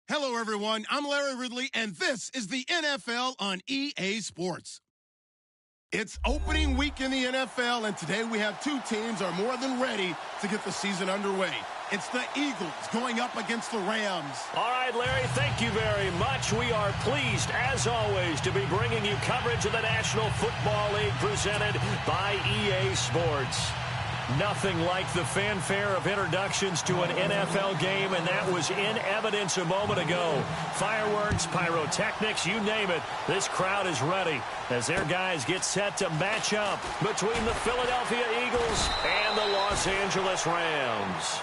Hello, everyone. I'm Larry Ridley, and this is the NFL on EA Sports. It's opening week in the NFL, and today we have two teams are more than ready to get the season underway. It's the Eagles going up against the Rams. All right, Larry, thank you very much. We are pleased, as always, to be bringing you coverage of the National Football League presented by EA Sports. Nothing like the fanfare of introductions to an NFL game, and that was in evidence a moment ago. Fireworks, pyrotechnics, you name it. This crowd is ready as their guys get set to match up between the Philadelphia Eagles and the Los Angeles Rams.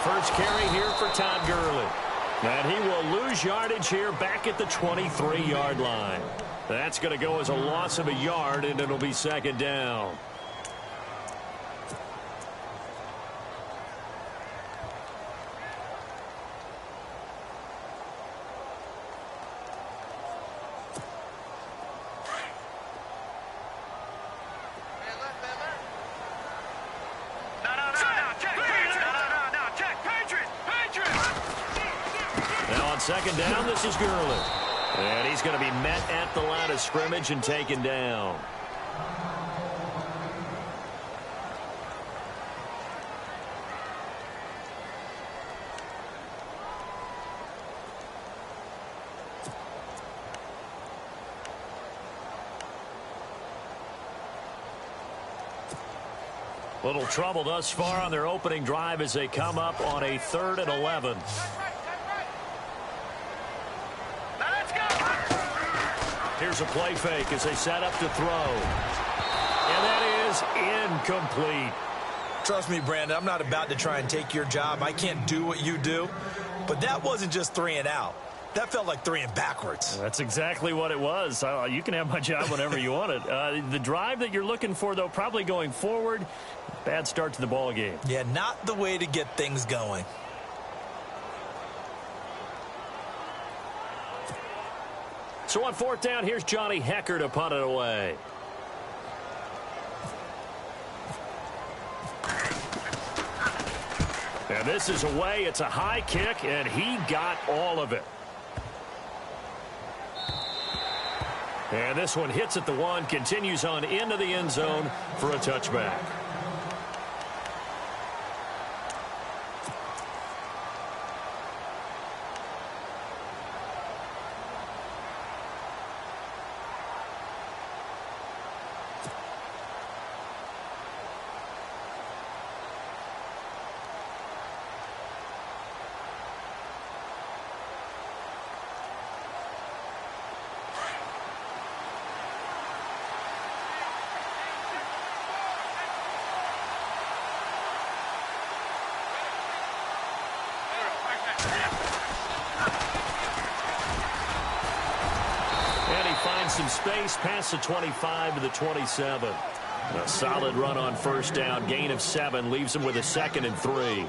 First carry here for Todd Gurley. And he will lose yardage here back at the 23-yard line. That's going to go as a loss of a yard, and it'll be second down. Second down, this is Gurley. And he's going to be met at the line of scrimmage and taken down. Little trouble thus far on their opening drive as they come up on a 3rd and 11. Here's a play fake as they set up to throw. And that is incomplete. Trust me, Brandon, I'm not about to try and take your job. I can't do what you do. But that wasn't just 3 and out. That felt like 3 and backwards. That's exactly what it was. You can have my job whenever you want it. The drive that you're looking for, though, probably going forward. Bad start to the ball game. Yeah, not the way to get things going. So on 4th down, here's Johnny Hecker to punt it away. And this is away. It's a high kick, and he got all of it. And this one hits at the 1, continues on into the end zone for a touchback. Some space past the 25 to the 27. A solid run on 1st down. Gain of 7 leaves him with a 2nd and 3. Well,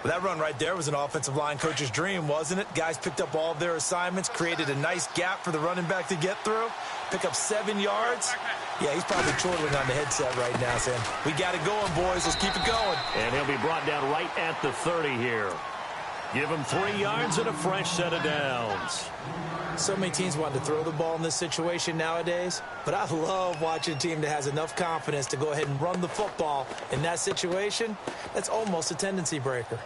that run right there was an offensive line coach's dream, wasn't it? Guys picked up all of their assignments, created a nice gap for the running back to get through, pick up 7 yards. Yeah, he's probably chortling on the headset right now, saying, we got it going, boys. Let's keep it going. And he'll be brought down right at the 30 here. Give him 3 yards and a fresh set of downs. So many teams want to throw the ball in this situation nowadays, but I love watching a team that has enough confidence to go ahead and run the football in that situation. That's almost a tendency breaker.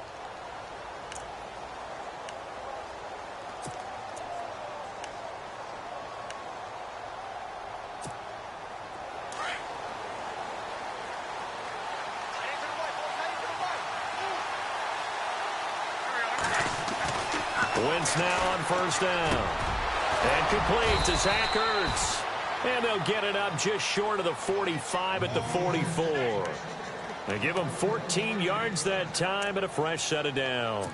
Wentz now on 1st down. And complete to Zach Ertz. And they'll get it up just short of the 45 at the 44. They give him 14 yards that time and a fresh set of downs.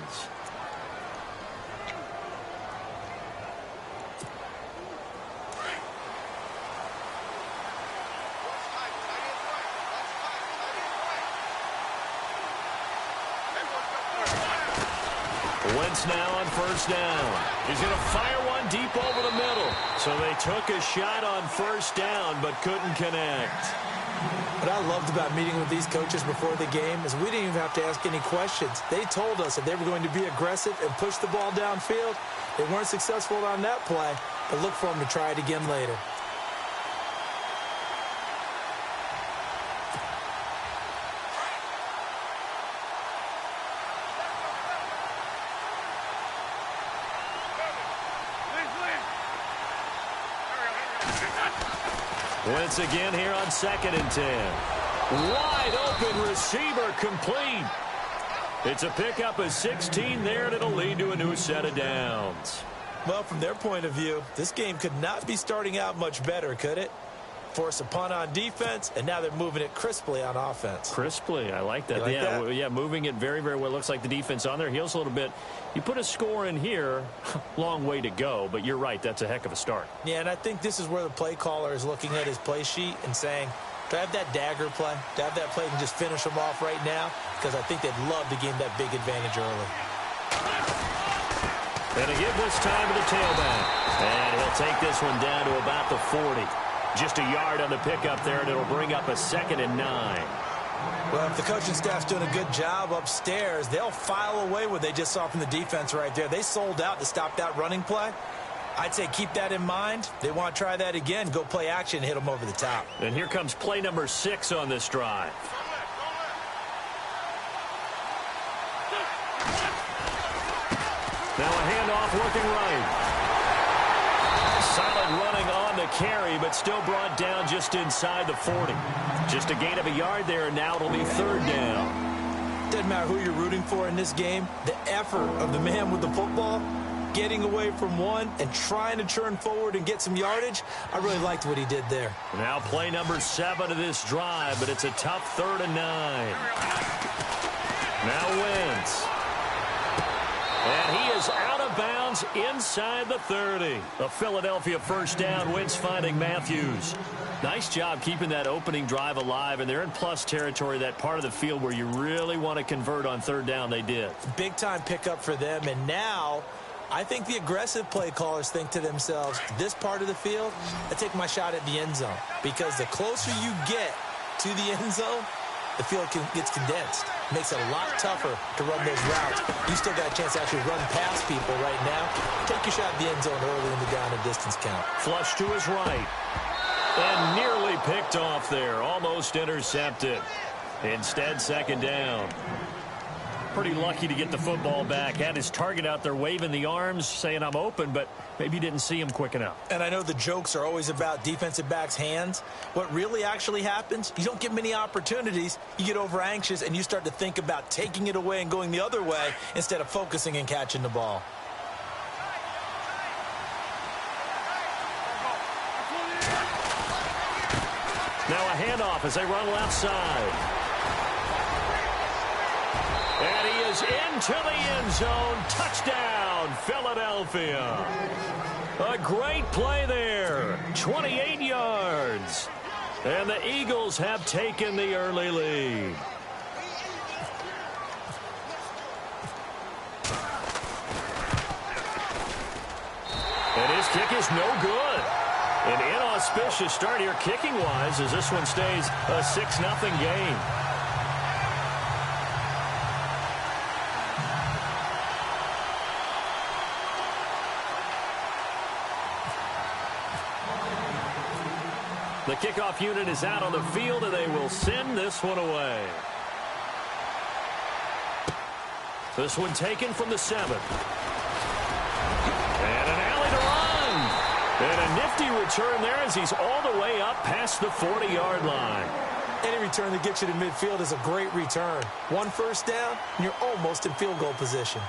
Wentz now on first down. He's going to fire one deep over the middle. So they took a shot on first down but couldn't connect. What I loved about meeting with these coaches before the game is we didn't even have to ask any questions. They told us that they were going to be aggressive and push the ball downfield. They weren't successful on that play, but look for them to try it again later. Wentz again here on 2nd and 10. Wide open receiver complete. It's a pickup of 16 there, and it'll lead to a new set of downs. Well, from their point of view, this game could not be starting out much better, could it? Force a punt on defense, and now they're moving it crisply on offense. Crisply, I like that. Like that? Yeah, moving it very, very well. Looks like the defense on their heels a little bit. You put a score in here, long way to go, but you're right, that's a heck of a start. Yeah, and I think this is where the play caller is looking at his play sheet and saying, do I have that dagger play? Do I have that play and just finish them off right now? Because I think they'd love to gain that big advantage early. And to give this time to the tailback. And he'll take this one down to about the 40. Just a yard on the pickup there, and it'll bring up a 2nd and 9. Well, if the coaching staff's doing a good job upstairs, they'll file away what they just saw from the defense right there. They sold out to stop that running play. I'd say keep that in mind. They want to try that again. Go play action and hit them over the top. And here comes play number 6 on this drive. Now a handoff working right. Solid running on the carry, but still brought down just inside the 40. Just a gain of a yard there, and now it'll be 3rd down. Doesn't matter who you're rooting for in this game. The effort of the man with the football, getting away from one and trying to turn forward and get some yardage, I really liked what he did there. Now play number 7 of this drive, but it's a tough 3rd and 9. Now Wentz. And he is out of bounds inside the 30. A Philadelphia first down. Wentz finding Matthews. Nice job keeping that opening drive alive, and they're in plus territory, that part of the field where you really want to convert on 3rd down. They did. Big-time pickup for them, and now I think the aggressive play callers think to themselves, this part of the field, I take my shot at the end zone, because the closer you get to the end zone, the field gets condensed. Makes it a lot tougher to run those routes. You still got a chance to actually run past people right now. Take your shot at the end zone early in the down and distance count. Flush to his right. And nearly picked off there. Almost intercepted. Instead, 2nd down. Pretty lucky to get the football back. Had his target out there waving the arms, saying I'm open, but maybe didn't see him quick enough. And I know the jokes are always about defensive backs' hands. What really actually happens, you don't get many opportunities. You get over anxious, and you start to think about taking it away and going the other way instead of focusing and catching the ball. Now a handoff as they run left side. And he is into the end zone. Touchdown, Philadelphia. A great play there. 28 yards. And the Eagles have taken the early lead. And his kick is no good. An inauspicious start here kicking-wise as this one stays a 6-0 game. The kickoff unit is out on the field, and they will send this one away. This one taken from the 7. And an alley to run. And a nifty return there as he's all the way up past the 40-yard line. Any return that gets you to midfield is a great return. 1 first down, and you're almost in field goal position.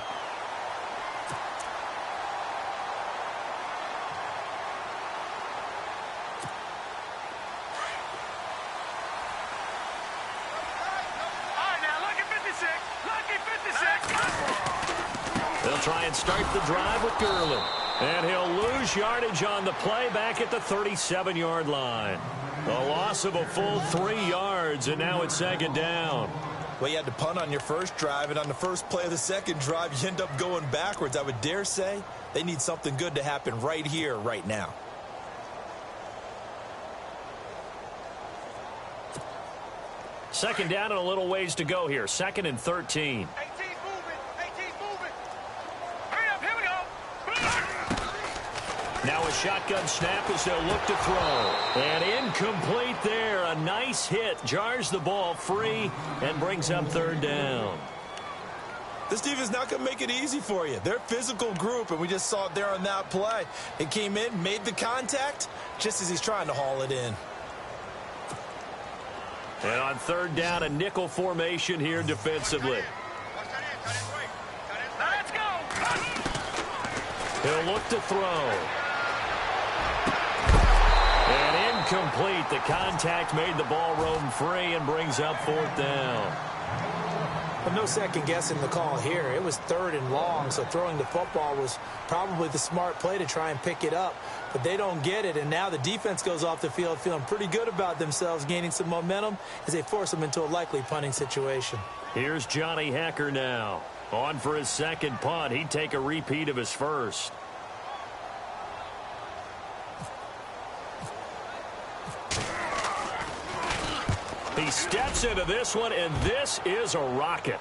try and start the drive with Gurley. And he'll lose yardage on the play back at the 37-yard line. A loss of a full 3 yards, and now it's second down. Well, you had to punt on your first drive, and on the first play of the second drive, you end up going backwards. I would dare say they need something good to happen right here, right now. Second down and a little ways to go here. 2nd and 13. 18's moving. 18's moving. Hurry up. Here we go. Now a shotgun snap as they'll look to throw. And incomplete there. A nice hit. Jars the ball free and brings up 3rd down. This defense is not going to make it easy for you. They're a physical group, and we just saw it there on that play. It came in, made the contact, just as he's trying to haul it in. And on 3rd down, a nickel formation here defensively. Let's go. He'll look to throw. And incomplete. The contact made the ball roam free and brings up 4th down. But no second guessing the call here. It was 3rd and long, so throwing the football was probably the smart play to try and pick it up. But they don't get it, and now the defense goes off the field feeling pretty good about themselves, gaining some momentum as they force them into a likely punting situation. Here's Johnny Hecker now. On for his 2nd punt. He'd take a repeat of his first. He steps into this one, and this is a rocket.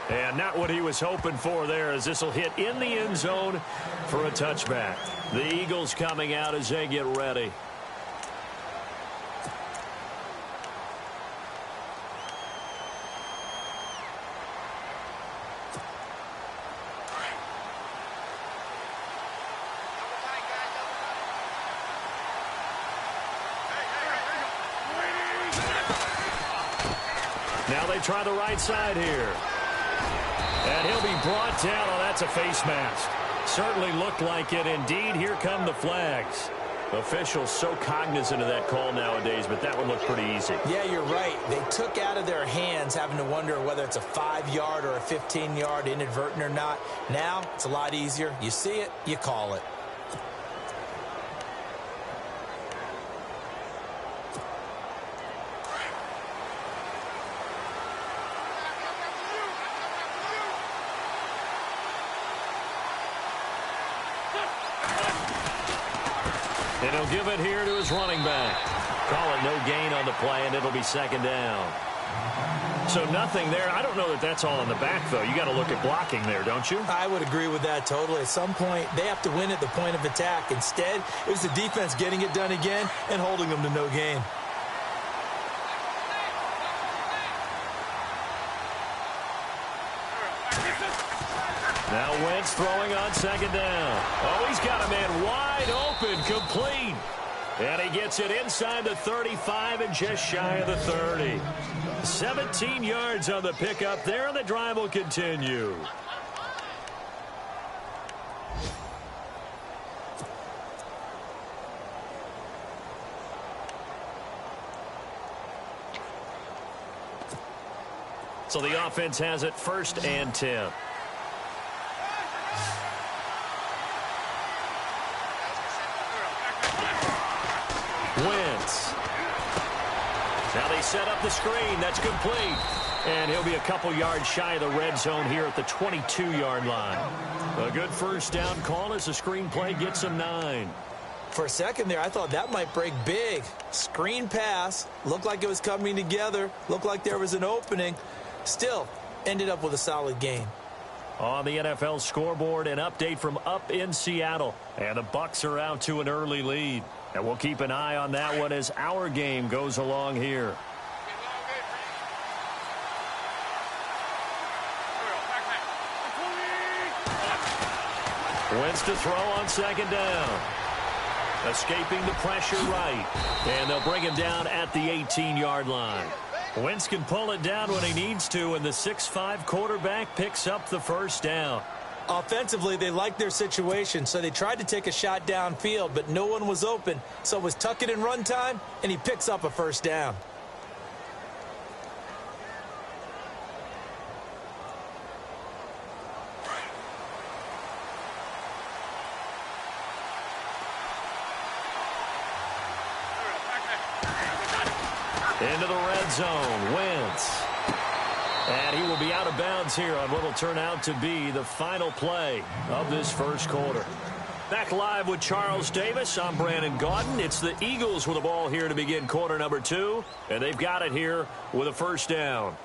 And not what he was hoping for there, as this will hit in the end zone for a touchback. The Eagles coming out as they get ready. Now they try the right side here. And he'll be brought down. Oh, that's a face mask. Certainly looked like it. Indeed, here come the flags. Officials so cognizant of that call nowadays, but that one looked pretty easy. Yeah, you're right. They took out of their hands having to wonder whether it's a 5-yard or a 15-yard inadvertent or not. Now, it's a lot easier. You see it, you call it. And he'll give it here to his running back. Call it no gain on the play, and it'll be 2nd down. So nothing there. I don't know that that's all in the back, though. You got to look at blocking there, don't you? I would agree with that totally. At some point, they have to win at the point of attack. Instead, it was the defense getting it done again and holding them to no gain. Now Wentz throwing on 2nd down. Oh, he's got a man wide open, complete. And he gets it inside the 35 and just shy of the 30. 17 yards on the pickup there, and the drive will continue. So the offense has it 1st and 10. Wentz. Now they set up the screen. That's complete. And he'll be a couple yards shy of the red zone here at the 22-yard line. A good 1st down call as the screen play gets him 9. For a second there, I thought that might break big. Screen pass. Looked like it was coming together. Looked like there was an opening. Still, ended up with a solid gain. On the NFL scoreboard, an update from up in Seattle. And the Bucs are out to an early lead. And we'll keep an eye on that one as our game goes along here. Wentz to throw on 2nd down. Escaping the pressure right. And they'll bring him down at the 18-yard line. Wentz can pull it down when he needs to, and the 6'5" quarterback picks up the 1st down. Offensively, they liked their situation, so they tried to take a shot downfield, but no one was open. So it was tuck it in run time, and he picks up a 1st down. Into the red zone. Wentz. And he will be out of bounds here on what will turn out to be the final play of this first quarter. Back live with Charles Davis. I'm Brandon Gaudin. It's the Eagles with the ball here to begin quarter number 2. And they've got it here with a first down.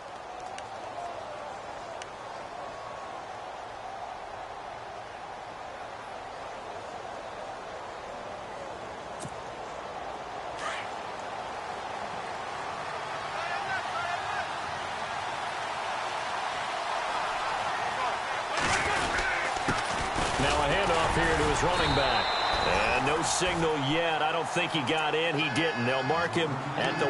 Running back. And no signal yet. I don't think he got in. He didn't. They'll mark him at the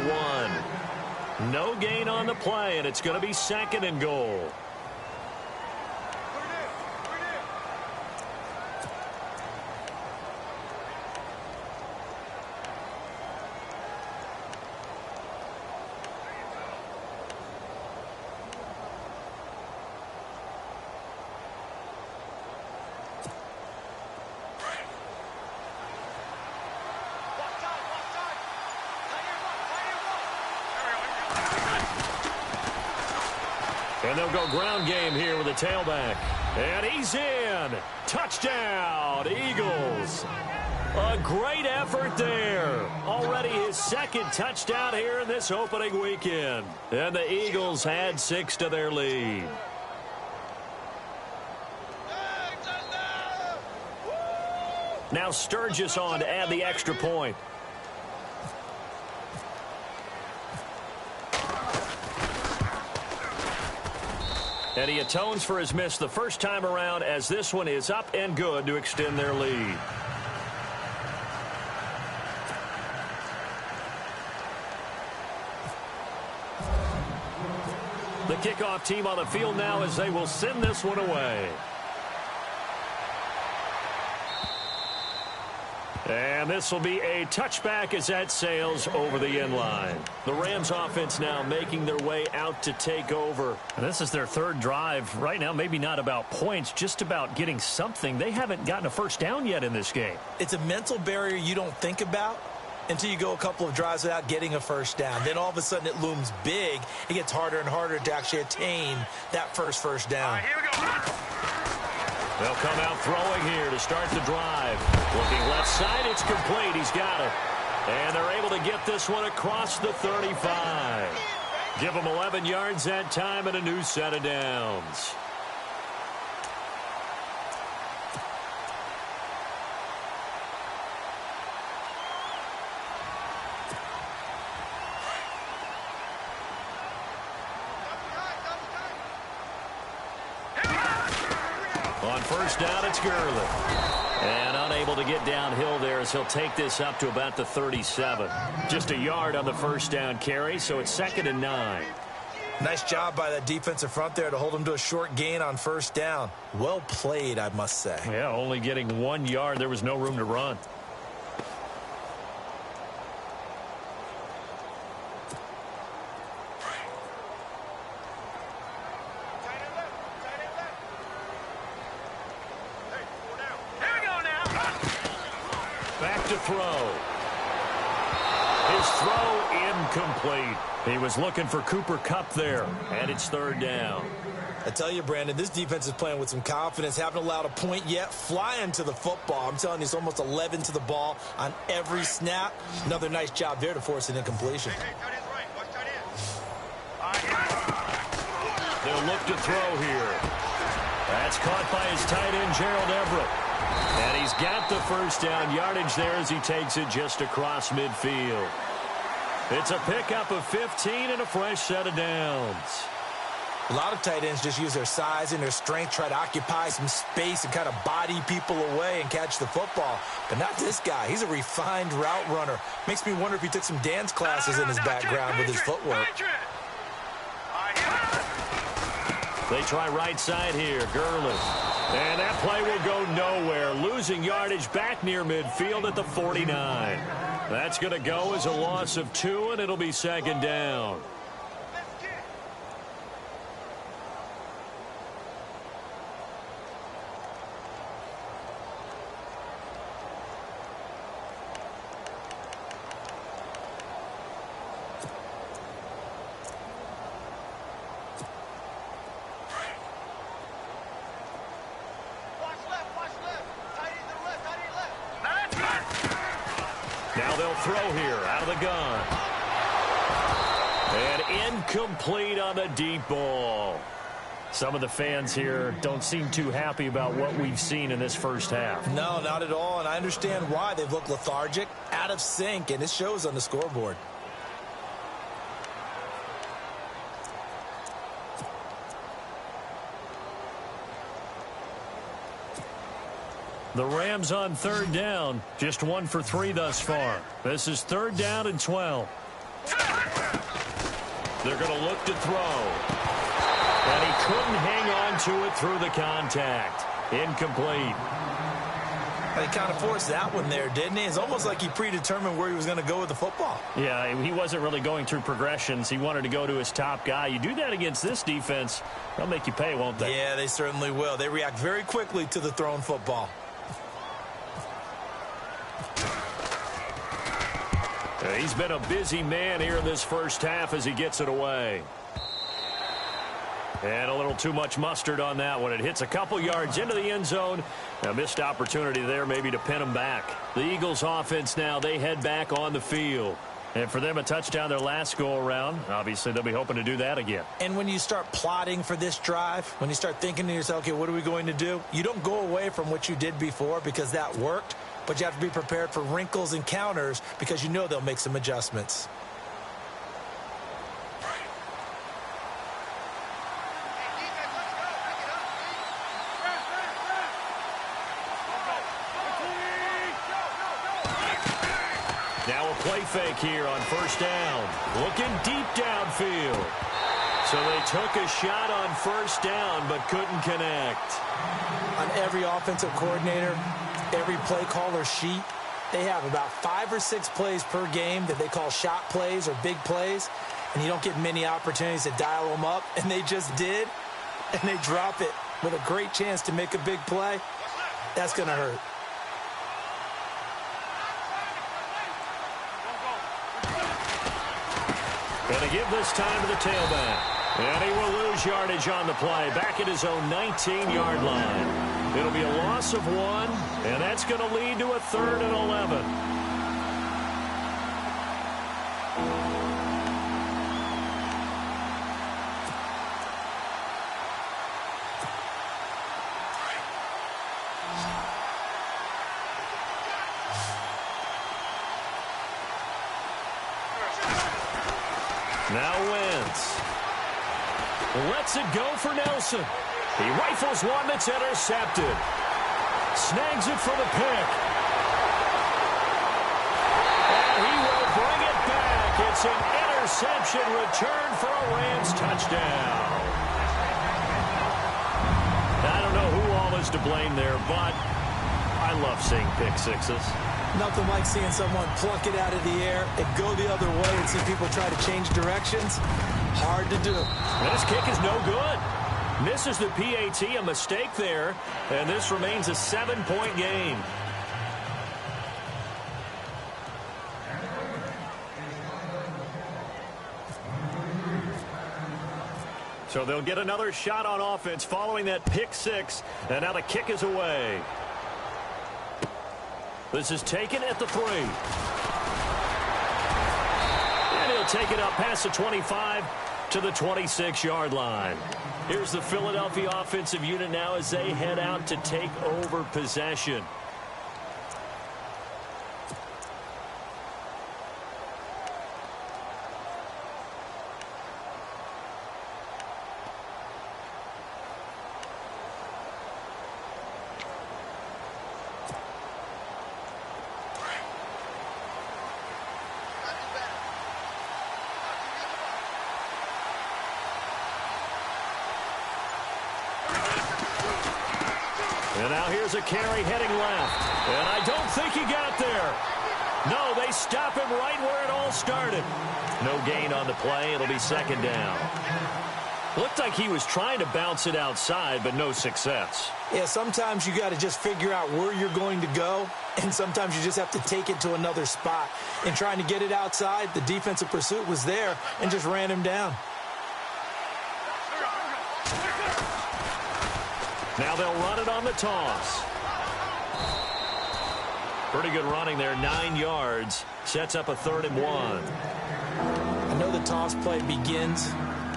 1. No gain on the play, and it's going to be 2nd and goal. And they'll go ground game here with a tailback. And he's in. Touchdown, Eagles. A great effort there. Already his 2nd touchdown here in this opening weekend. And the Eagles add 6 to their lead. Now Sturgis on to add the extra point. And he atones for his miss the first time around, as this one is up and good to extend their lead. The kickoff team on the field now as they will send this one away. And this will be a touchback as that sails over the end line. The Rams offense now making their way out to take over. And this is their 3rd drive. Right now, maybe not about points, just about getting something. They haven't gotten a first down yet in this game. It's a mental barrier you don't think about until you go a couple of drives without getting a first down. Then all of a sudden it looms big. It gets harder and harder to actually attain that first down. Here we go. They'll come out throwing here to start the drive. Looking left side, it's complete. He's got it. And they're able to get this one across the 35. Give them 11 yards that time and a new set of downs. On first down, it's Gurley. And unable to get downhill there as he'll take this up to about the 37. Just a yard on the first down carry, so it's 2nd and 9. Nice job by that defensive front there to hold him to a short gain on first down. Well played, I must say. Yeah, only getting 1 yard. There was no room to run. Back to throw. His throw incomplete. He was looking for Cooper Kupp there, and it's 3rd down. I tell you, Brandon, this defense is playing with some confidence. Haven't allowed a point yet. Flying to the football. I'm telling you, it's almost 11 to the ball on every snap. Another nice job there to force an incompletion. Hey, tight end's right. Watch tight end. They'll look to throw here. That's caught by his tight end, Gerald Everett. And he's got the first down yardage there as he takes it just across midfield. It's a pickup of 15 and a fresh set of downs. A lot of tight ends just use their size and their strength, try to occupy some space and kind of body people away and catch the football. But not this guy. He's a refined route runner. Makes me wonder if he took some dance classes in his background with his footwork. They try right side here. Gurley. And that play will go nowhere. Losing yardage back near midfield at the 49. That's going to go as a loss of 2, and it'll be 2nd down. Now they'll throw here out of the gun. And incomplete on the deep ball. Some of the fans here don't seem too happy about what we've seen in this first half. No, not at all, and I understand why. They've looked lethargic, out of sync, and it shows on the scoreboard. The Rams on third down, just 1 for 3 thus far. This is 3rd down and 12. They're going to look to throw. And he couldn't hang on to it through the contact. Incomplete. He kind of forced that one there, didn't he? It's almost like he predetermined where he was going to go with the football. Yeah, he wasn't really going through progressions. He wanted to go to his top guy. You do that against this defense, they'll make you pay, won't they? Yeah, they certainly will. They react very quickly to the thrown football. He's been a busy man here in this first half as he gets it away. And a little too much mustard on that one. It hits a couple yards into the end zone. A missed opportunity there maybe to pin him back. The Eagles offense now, they head back on the field. And for them, a touchdown their last go-around. Obviously, they'll be hoping to do that again. And when you start plotting for this drive, when you start thinking to yourself, okay, what are we going to do? You don't go away from what you did before because that worked. But you have to be prepared for wrinkles and counters because you know they'll make some adjustments. Now a play fake here on first down. Looking deep downfield. So they took a shot on first down but couldn't connect. On every offensive coordinator, every play caller sheet, they have about 5 or 6 plays per game that they call shot plays or big plays, and you don't get many opportunities to dial them up, and they just did, and they drop it with a great chance to make a big play. That's going to hurt. Going to give this time to the tailback. And he will lose yardage on the play, back at his own 19-yard line. It'll be a loss of 1, and that's going to lead to a 3rd and 11. Now Wentz lets it go for Nelson. He rifles one that's intercepted. Snags it for the pick. And he will bring it back. It's an interception return for a Rams touchdown. I don't know who all is to blame there, but I love seeing pick sixes. Nothing like seeing someone pluck it out of the air and go the other way and see people try to change directions. Hard to do. And his kick is no good. Misses the PAT, a mistake there, and this remains a 7-point game. So they'll get another shot on offense following that pick six, and now the kick is away. This is taken at the 3. And he'll take it up past the 25 to the 26-yard line. Here's the Philadelphia offensive unit now as they head out to take over possession. And now here's a carry heading left. And I don't think he got there. No, they stop him right where it all started. No gain on the play. It'll be 2nd down. Looked like he was trying to bounce it outside, but no success. Yeah, sometimes you got to just figure out where you're going to go, and sometimes you just have to take it to another spot. In trying to get it outside, the defensive pursuit was there and just ran him down. Now they'll run it on the toss. Pretty good running there, 9 yards. Sets up a 3rd and 1. I know the toss play begins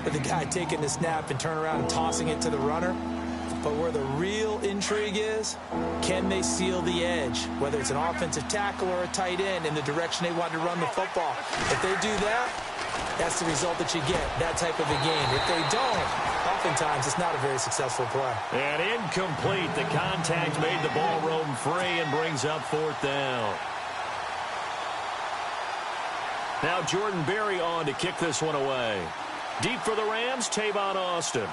with the guy taking the snap and turn around and tossing it to the runner. But where the real intrigue is, can they seal the edge, whether it's an offensive tackle or a tight end, in the direction they want to run the football? If they do that, that's the result that you get, that type of a game. If they don't, oftentimes it's not a very successful play. And incomplete. The contact made the ball roam free and brings up 4th down. Now Jordan Berry on to kick this one away. Deep for the Rams, Tavon Austin.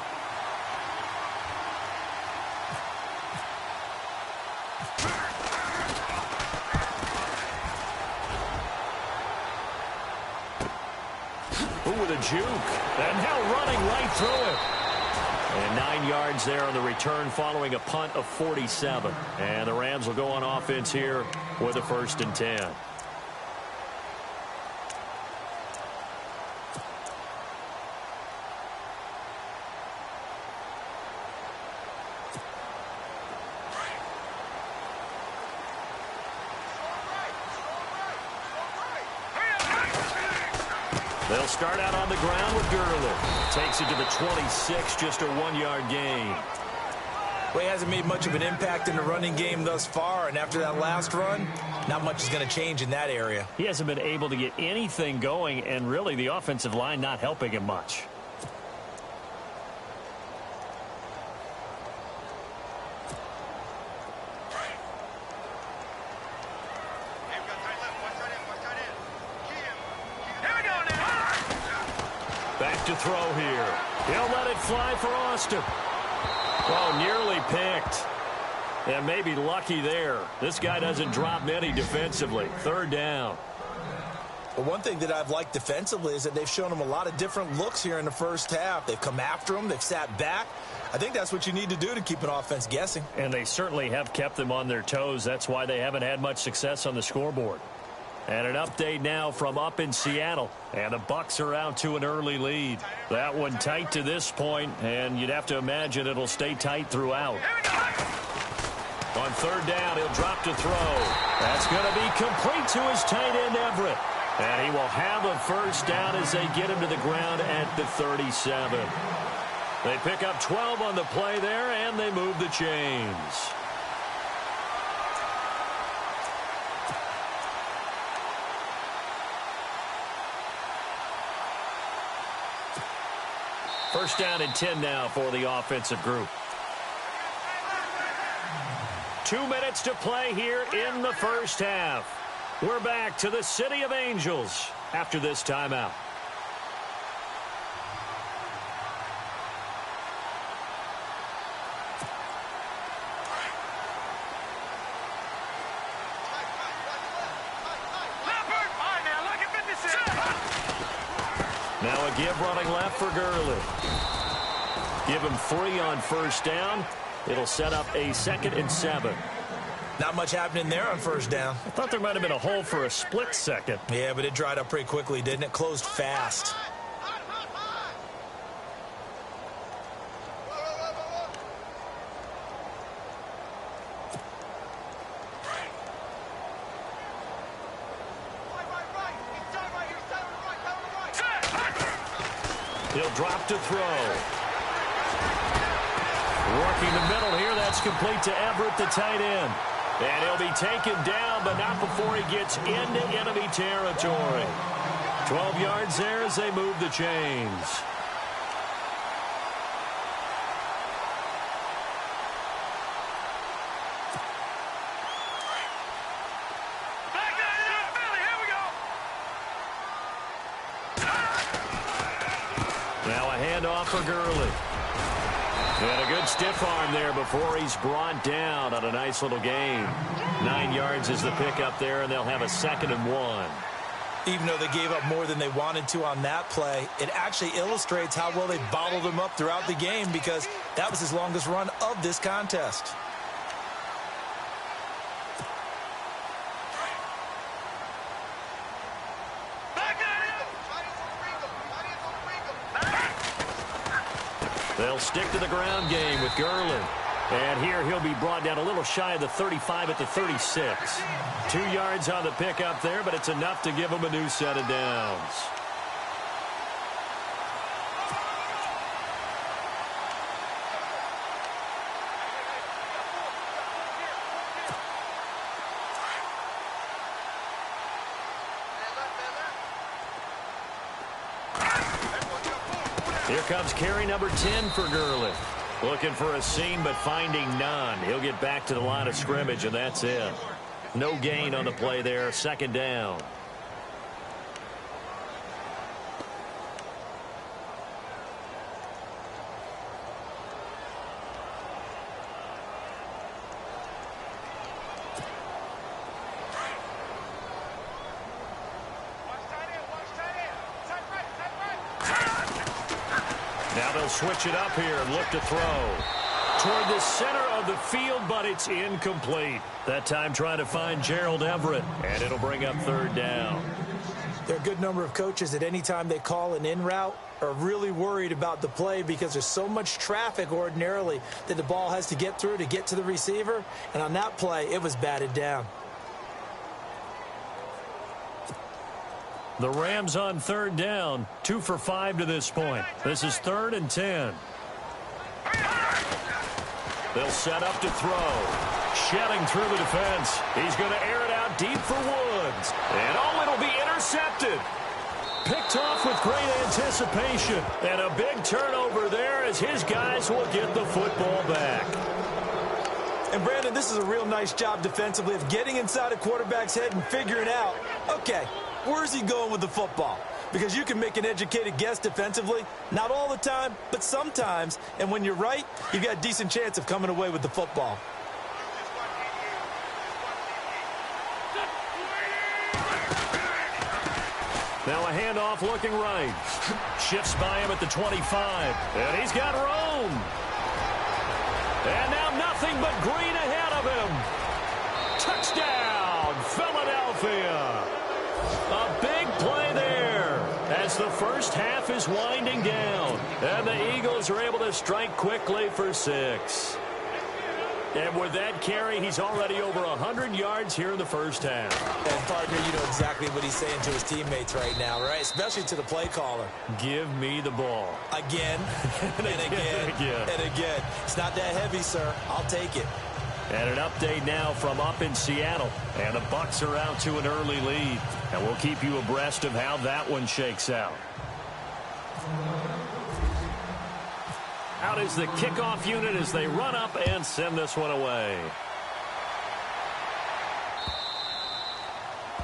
With a juke. And now running right through it. And 9 yards there on the return following a punt of 47. And the Rams will go on offense here with a 1st and 10. They'll start out on the ground with Gurley. Takes it to the 26, just a 1-yard gain. Well, he hasn't made much of an impact in the running game thus far, and after that last run, not much is going to change in that area. He hasn't been able to get anything going, and really the offensive line not helping him much. Back to throw here. He'll let it fly for Austin. Oh, nearly picked. And maybe lucky there. This guy doesn't drop many defensively. 3rd down. Well, one thing that I've liked defensively is that they've shown him a lot of different looks here in the first half. They've come after him. They've sat back. I think that's what you need to do to keep an offense guessing. And they certainly have kept them on their toes. That's why they haven't had much success on the scoreboard. And an update now from up in Seattle. And the Bucs are out to an early lead. That one tight to this point, and you'd have to imagine it'll stay tight throughout. On 3rd down, he'll drop to throw. That's going to be complete to his tight end, Everett. And he will have a 1st down as they get him to the ground at the 37. They pick up 12 on the play there, and they move the chains. First down and 10 now for the offensive group. 2 minutes to play here in the first half. We're back to the City of Angels after this timeout. Now a give running left for Gurley. Give him 3 on 1st down. It'll set up a 2nd and 7. Not much happening there on 1st down. I thought there might have been a hole for a split second. Yeah, but it dried up pretty quickly, didn't it? Closed fast. He'll drop to throw. Working the middle here. That's complete to Everett, the tight end. And he'll be taken down, but not before he gets into enemy territory. 12 yards there as they move the chains. Now a handoff for Gurley. And a good stiff arm there before he's brought down on a nice little gain. 9 yards is the pickup there, and they'll have a 2nd and 1. Even though they gave up more than they wanted to on that play, it actually illustrates how well they bottled him up throughout the game, because that was his longest run of this contest. They'll stick to the ground game with Gurley. And here he'll be brought down a little shy of the 35 at the 36. 2 yards on the pickup there, but it's enough to give him a new set of downs. Here comes carry number 10 for Gurley. Looking for a seam, but finding none. He'll get back to the line of scrimmage, and that's it. No gain on the play there. 2nd down. Now they'll switch it up here and look to throw toward the center of the field, but it's incomplete. That time trying to find Gerald Everett, and it'll bring up 3rd down. There are a good number of coaches at any time they call an in route are really worried about the play because there's so much traffic ordinarily that the ball has to get through to get to the receiver. And on that play, it was batted down. The Rams on 3rd down, 2 for 5 to this point. This is 3rd and 10. They'll set up to throw. Shedding through the defense. He's going to air it out deep for Woods. And it'll be intercepted. Picked off with great anticipation. And a big turnover there as his guys will get the football back. And, Brandon, this is a real nice job defensively of getting inside a quarterback's head and figuring out, okay, where's he going with the football? Because you can make an educated guess defensively. Not all the time, but sometimes. And when you're right, you've got a decent chance of coming away with the football. Now a handoff looking right. Shifts by him at the 25. And he's got room. And now nothing but green ahead of him. Touchdown, Philadelphia. A big play there as the first half is winding down. And the Eagles are able to strike quickly for 6. And with that carry, he's already over 100 yards here in the first half. And, partner, you know exactly what he's saying to his teammates right now, right? Especially to the play caller. Give me the ball. Again, and again, and again. It's not that heavy, sir. I'll take it. And an update now from up in Seattle. And the Bucs are out to an early lead. And we'll keep you abreast of how that one shakes out. Out is the kickoff unit as they run up and send this one away.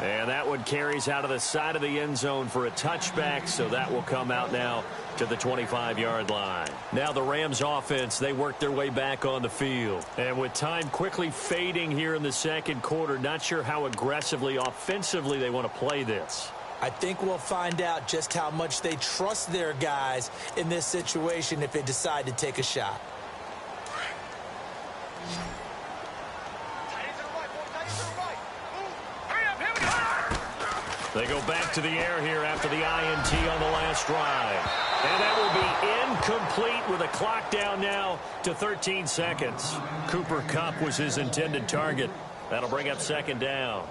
And that one carries out of the side of the end zone for a touchback, so that will come out now to the 25-yard line. Now the Rams offense, they work their way back on the field. And with time quickly fading here in the second quarter, not sure how aggressively, offensively they want to play this. I think we'll find out just how much they trust their guys in this situation if they decide to take a shot. They go back to the air here after the INT on the last drive. And that will be incomplete with a clock down now to 13 seconds. Cooper Kupp was his intended target. That'll bring up 2nd down.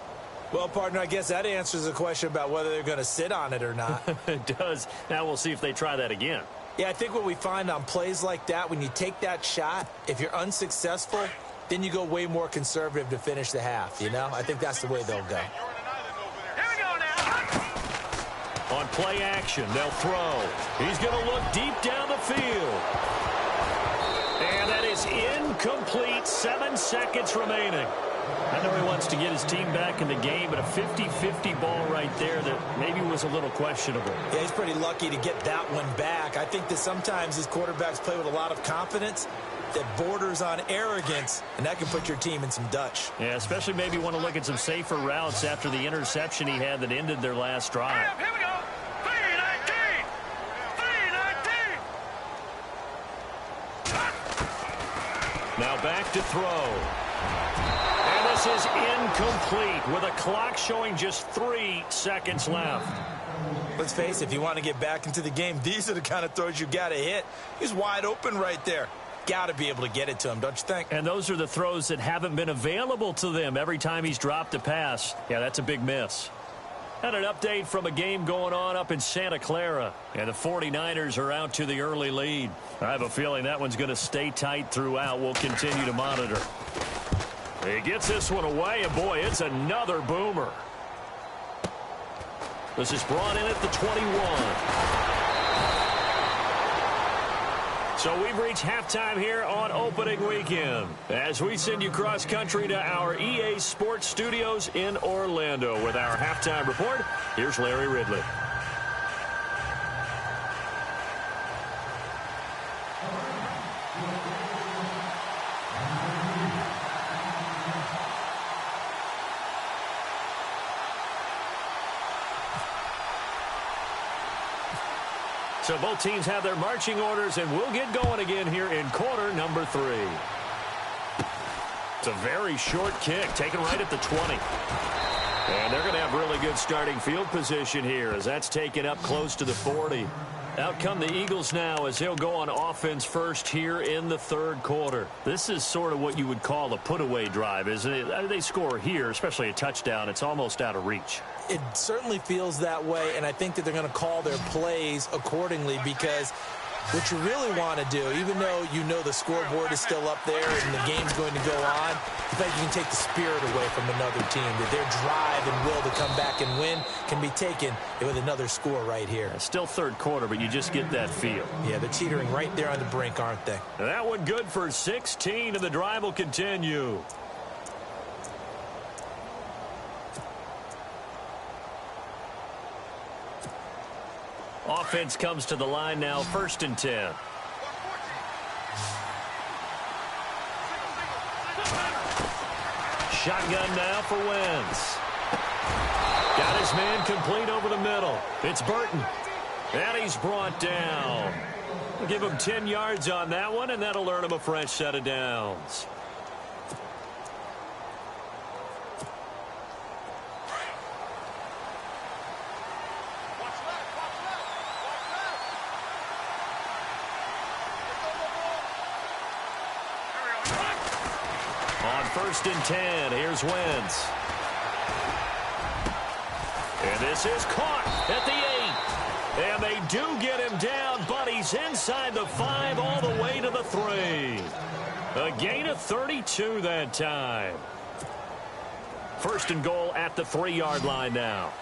Well, partner, I guess that answers the question about whether they're going to sit on it or not. It does. Now we'll see if they try that again. Yeah, I think what we find on plays like that, when you take that shot, if you're unsuccessful, then you go way more conservative to finish the half, you know? I think that's the way they'll go. On play action, they'll throw. He's going to look deep down the field. And that is incomplete. 7 seconds remaining. I know he wants to get his team back in the game, but a 50-50 ball right there that maybe was a little questionable. Yeah, he's pretty lucky to get that one back. I think that sometimes these quarterbacks play with a lot of confidence that borders on arrogance, and that can put your team in some Dutch. Yeah, especially maybe want to look at some safer routes after the interception he had that ended their last drive. Here we go. 319. 319. Now back to throw. And this is incomplete with a clock showing just 3 seconds left. Let's face it, if you want to get back into the game, these are the kind of throws you got to hit. He's wide open right there. got to be able to get it to him, don't you think? And those are the throws that haven't been available to them every time he's dropped a pass. Yeah, that's a big miss. And an update from a game going on up in Santa Clara. And the 49ers are out to the early lead. I have a feeling that one's going to stay tight throughout. We'll continue to monitor. He gets this one away, and boy, it's another boomer. This is brought in at the 21. So we've reached halftime here on opening weekend as we send you cross-country to our EA Sports Studios in Orlando with our halftime report. Here's Larry Ridley. So both teams have their marching orders, and we'll get going again here in quarter number 3. It's a very short kick, taken right at the 20. And they're going to have really good starting field position here as that's taken up close to the 40. Out come the Eagles now as they'll go on offense first here in the third quarter. This is sort of what you would call a put-away drive, isn't it? They score here, especially a touchdown. It's almost out of reach. It certainly feels that way, and I think that they're going to call their plays accordingly because what you really want to do, even though you know the scoreboard is still up there and the game's going to go on, the fact you can take the spirit away from another team, that their drive and will to come back and win can be taken with another score right here. It's still third quarter, but you just get that feel. Yeah, they're teetering right there on the brink, aren't they? And that one good for 16, and the drive will continue. Offense comes to the line now, 1st and 10. Shotgun now for Wentz. Got his man complete over the middle. It's Burton. And he's brought down. We'll give him 10 yards on that one, and that'll earn him a fresh set of downs. On 1st and 10, here's Wentz. And this is caught at the 8. And they do get him down, but he's inside the 5 all the way to the 3. A gain of 32 that time. 1st and goal at the 3-yard line now.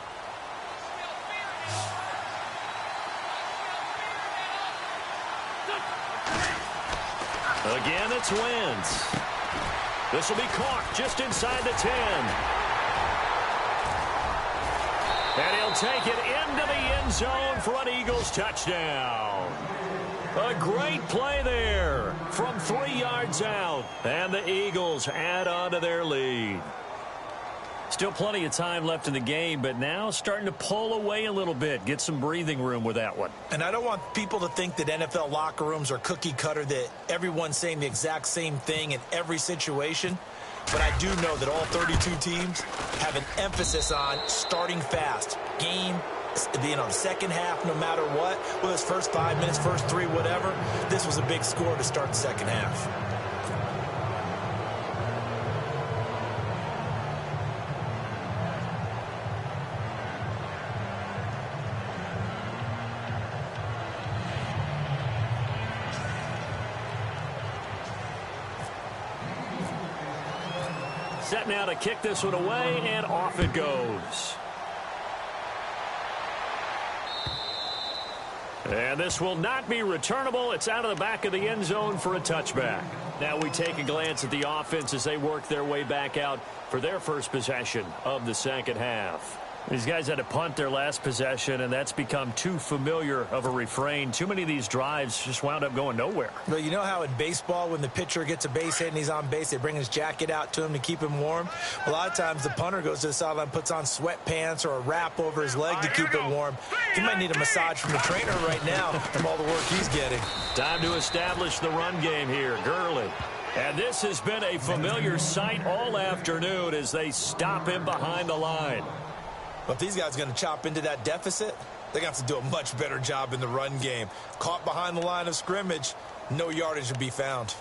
Again, it's Wentz. This will be caught just inside the 10. And he'll take it into the end zone for an Eagles touchdown. A great play there from 3 yards out. And the Eagles add on to their lead. Still plenty of time left in the game, but now starting to pull away a little bit. Get some breathing room with that one. And I don't want people to think that NFL locker rooms are cookie cutter, that everyone's saying the exact same thing in every situation. But I do know that all 32 teams have an emphasis on starting fast. Game, the second half, no matter what, whether it's first 5 minutes, first 3, whatever, this was a big score to start the second half. Set now to kick this one away, and off it goes. And this will not be returnable. It's out of the back of the end zone for a touchback. Now we take a glance at the offense as they work their way back out for their first possession of the second half. These guys had to punt their last possession, and that's become too familiar of a refrain. Too many of these drives just wound up going nowhere. But you know how in baseball, when the pitcher gets a base hit and he's on base, they bring his jacket out to him to keep him warm? A lot of times the punter goes to the sideline, puts on sweatpants or a wrap over his leg to keep it warm. He might need a massage from the trainer right now from all the work he's getting. Time to establish the run game here. Gurley. And this has been a familiar sight all afternoon as they stop him behind the line. But if these guys are going to chop into that deficit, they're going to have to do a much better job in the run game. Caught behind the line of scrimmage, No yardage to be found.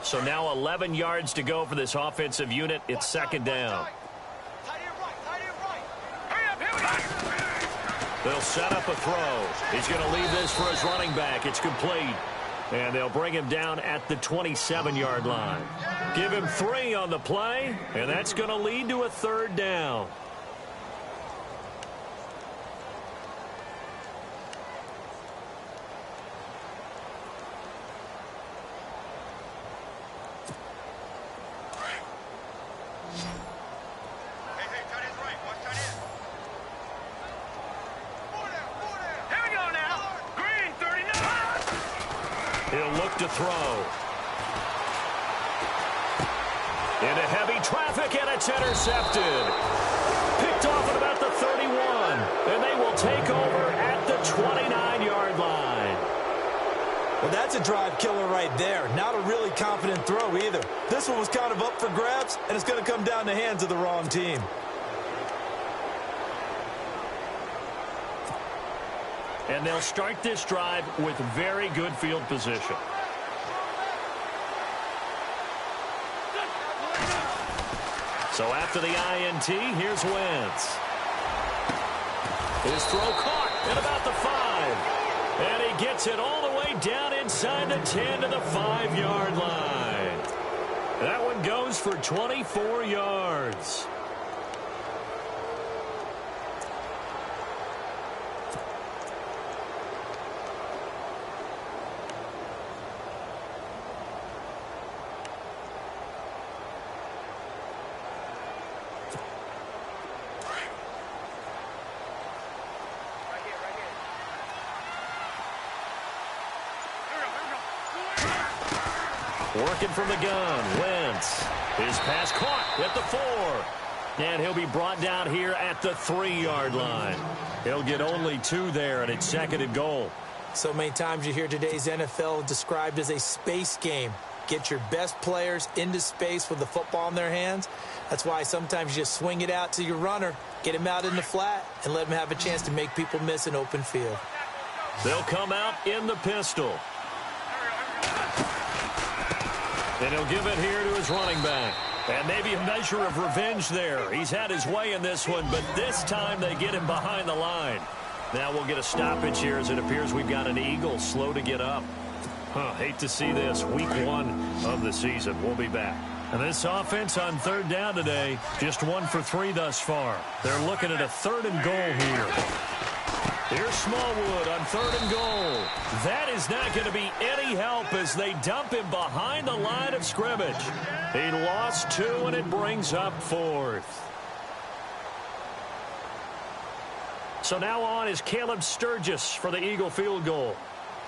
So now 11 yards to go for this offensive unit. It's second down. They'll set up a throw. He's going to leave this for his running back. It's complete. And they'll bring him down at the 27-yard line. Give him 3 on the play, and that's going to lead to a third down. He'll look to throw. Into heavy traffic, and it's intercepted. Picked off at about the 31, and they will take over at the 29-yard line. Well, that's a drive killer right there. Not a really confident throw either. This one was kind of up for grabs, and it's going to come down the hands of the wrong team. And they'll start this drive with very good field position. So after the INT, here's Wentz. His throw caught at about the 5. And he gets it all the way down inside the 10 to the 5-yard line. That one goes for 24 yards. Working from the gun, Wentz. His pass caught at the 4. And he'll be brought down here at the 3-yard line. He'll get only 2 there, and it's second and goal. So many times you hear today's NFL described as a space game. Get your best players into space with the football in their hands. That's why sometimes you just swing it out to your runner, get him out in the flat, and let him have a chance to make people miss an open field. They'll come out in the pistol. And he'll give it here to his running back. And maybe a measure of revenge there. He's had his way in this one, but this time they get him behind the line. Now we'll get a stoppage here as it appears we've got an Eagle slow to get up. Hate to see this. Week 1 of the season. We'll be back. And this offense on third down today, just 1 for 3 thus far. They're looking at a 3rd and goal here. Here's Smallwood on 3rd and goal. That is not going to be any help as they dump him behind the line of scrimmage. He lost 2, and it brings up 4th. So now on is Caleb Sturgis for the Eagle field goal.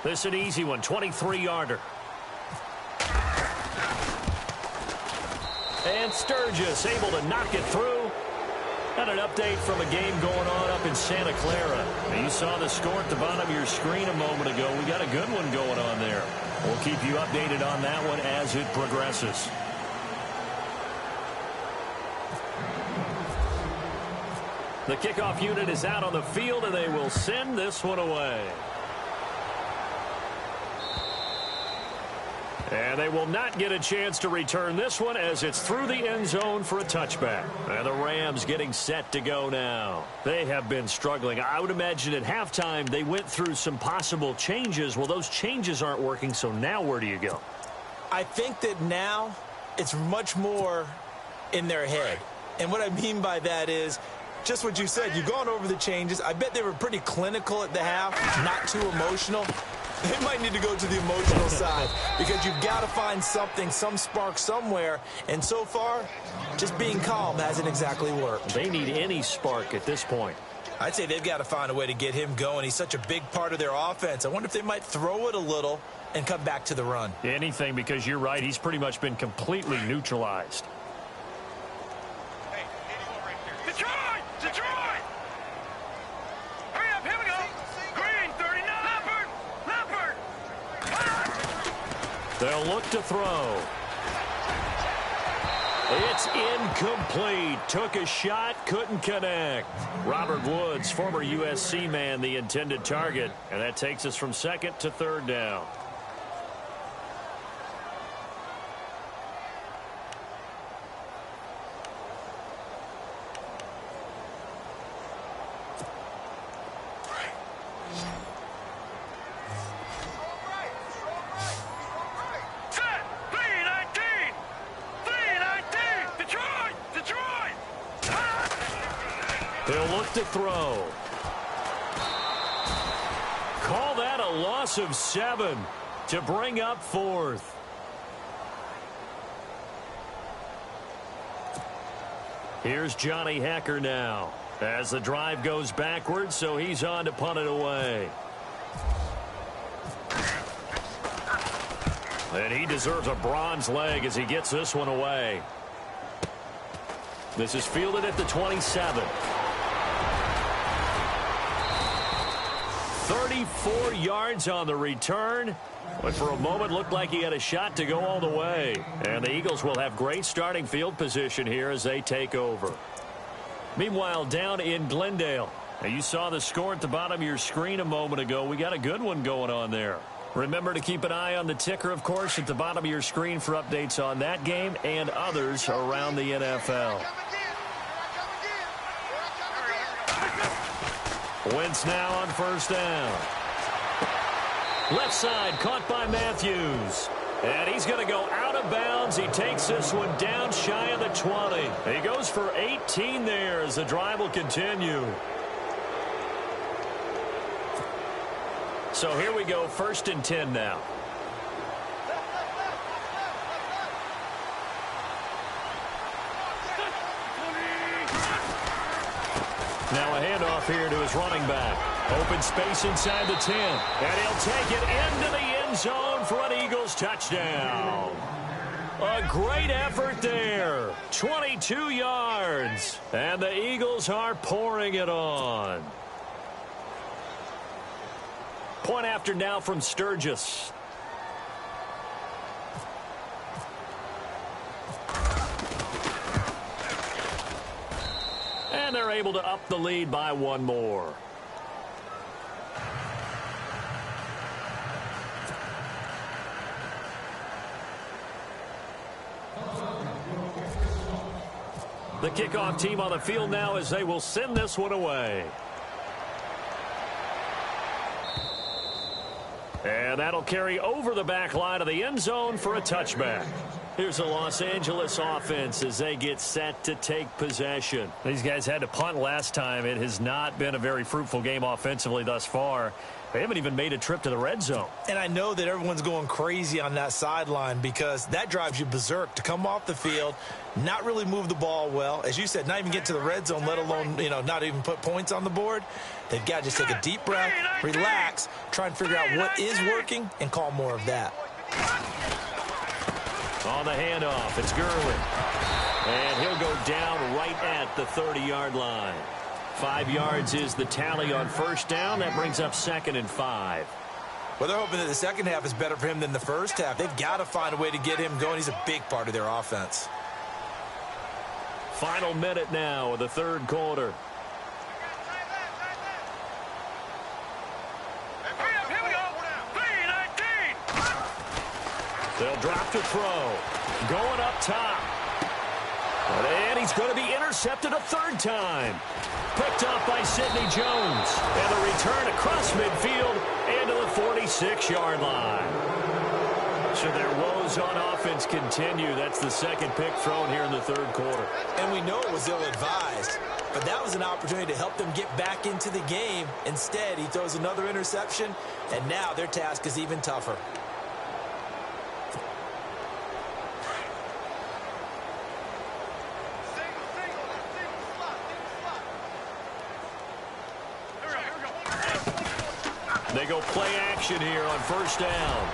This an easy one, 23-yarder. And Sturgis able to knock it through. Got an update from a game going on up in Santa Clara. Now, you saw the score at the bottom of your screen a moment ago. We got a good one going on there. We'll keep you updated on that one as it progresses. The kickoff unit is out on the field, and they will send this one away. And they will not get a chance to return this one as it's through the end zone for a touchback. And the Rams getting set to go now. They have been struggling. I would imagine at halftime they went through some possible changes. Well, those changes aren't working, so now where do you go? I think that now it's much more in their head. And what I mean by that is just what you said. You've gone over the changes. I bet they were pretty clinical at the half, not too emotional. They might need to go to the emotional side because you've got to find something, some spark somewhere. And so far, just being calm hasn't exactly worked. They need any spark at this point. I'd say they've got to find a way to get him going. He's such a big part of their offense. I wonder if they might throw it a little and come back to the run. Anything, because you're right. He's pretty much been completely neutralized. They'll look to throw. It's incomplete. Took a shot, couldn't connect. Robert Woods, former USC man, the intended target. And that takes us from second to third down. He'll look to throw. Call that a loss of 7 to bring up fourth. Here's Johnny Hecker now as the drive goes backwards, so he's on to punt it away. And he deserves a bronze leg as he gets this one away. This is fielded at the 27. 34 yards on the return, but for a moment looked like he had a shot to go all the way. And the Eagles will have great starting field position here as they take over. Meanwhile, down in Glendale, now you saw the score at the bottom of your screen a moment ago. We got a good one going on there. Remember to keep an eye on the ticker, of course, at the bottom of your screen for updates on that game and others around the NFL. Wentz now on first down. Left side caught by Matthews. And he's going to go out of bounds. He takes this one down shy of the 20. He goes for 18 there as the drive will continue. So here we go, 1st and 10 now. Now a handoff here to his running back. Open space inside the 10. And he'll take it into the end zone for an Eagles touchdown. A great effort there. 22 yards. And the Eagles are pouring it on. Point after now from Sturgis. And they're able to up the lead by one more. The kickoff team on the field now as they will send this one away. And that'll carry over the back line of the end zone for a touchback. Here's the Los Angeles offense as they get set to take possession. These guys had to punt last time. It has not been a very fruitful game offensively thus far. They haven't even made a trip to the red zone. And I know that everyone's going crazy on that sideline because that drives you berserk to come off the field, not really move the ball well. As you said, not even get to the red zone, let alone, not even put points on the board. They've got to just take a deep breath, relax, try and figure out what is working, and call more of that. On the handoff, it's Gurley. And he'll go down right at the 30-yard line. 5 yards is the tally on first down. That brings up 2nd and 5. Well, they're hoping that the second half is better for him than the first half. They've got to find a way to get him going. He's a big part of their offense. Final minute now of the third quarter. They'll drop to throw. Going up top. And he's going to be intercepted a third time. Picked up by Sidney Jones. And the return across midfield into the 46-yard line. So their woes on offense continue. That's the second pick thrown here in the third quarter. And we know it was ill-advised. But that was an opportunity to help them get back into the game. Instead, he throws another interception. And now their task is even tougher. They go play action here on first down.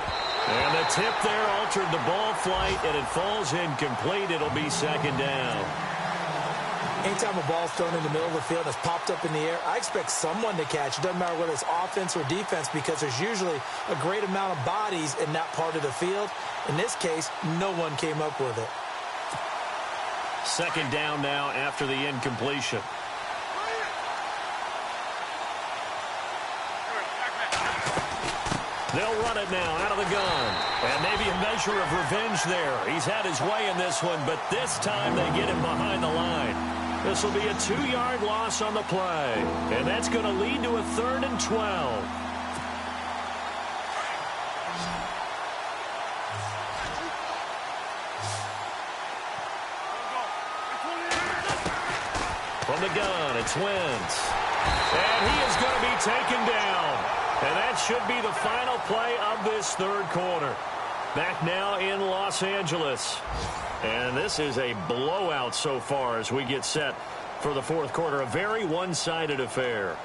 And the tip there altered the ball flight, and it falls incomplete. It'll be second down. Anytime a ball's thrown in the middle of the field and it's popped up in the air, I expect someone to catch. It doesn't matter whether it's offense or defense because there's usually a great amount of bodies in that part of the field. In this case, no one came up with it. Second down now after the incompletion. They'll run it now out of the gun. And maybe a measure of revenge there. He's had his way in this one, but this time they get him behind the line. This will be a 2-yard loss on the play. And that's going to lead to a 3rd and 12. From the gun, it's Wentz. And he is going to be taken down. And that should be the final play of this 3rd quarter. Back now in Los Angeles. And this is a blowout so far as we get set for the 4th quarter. A very one-sided affair.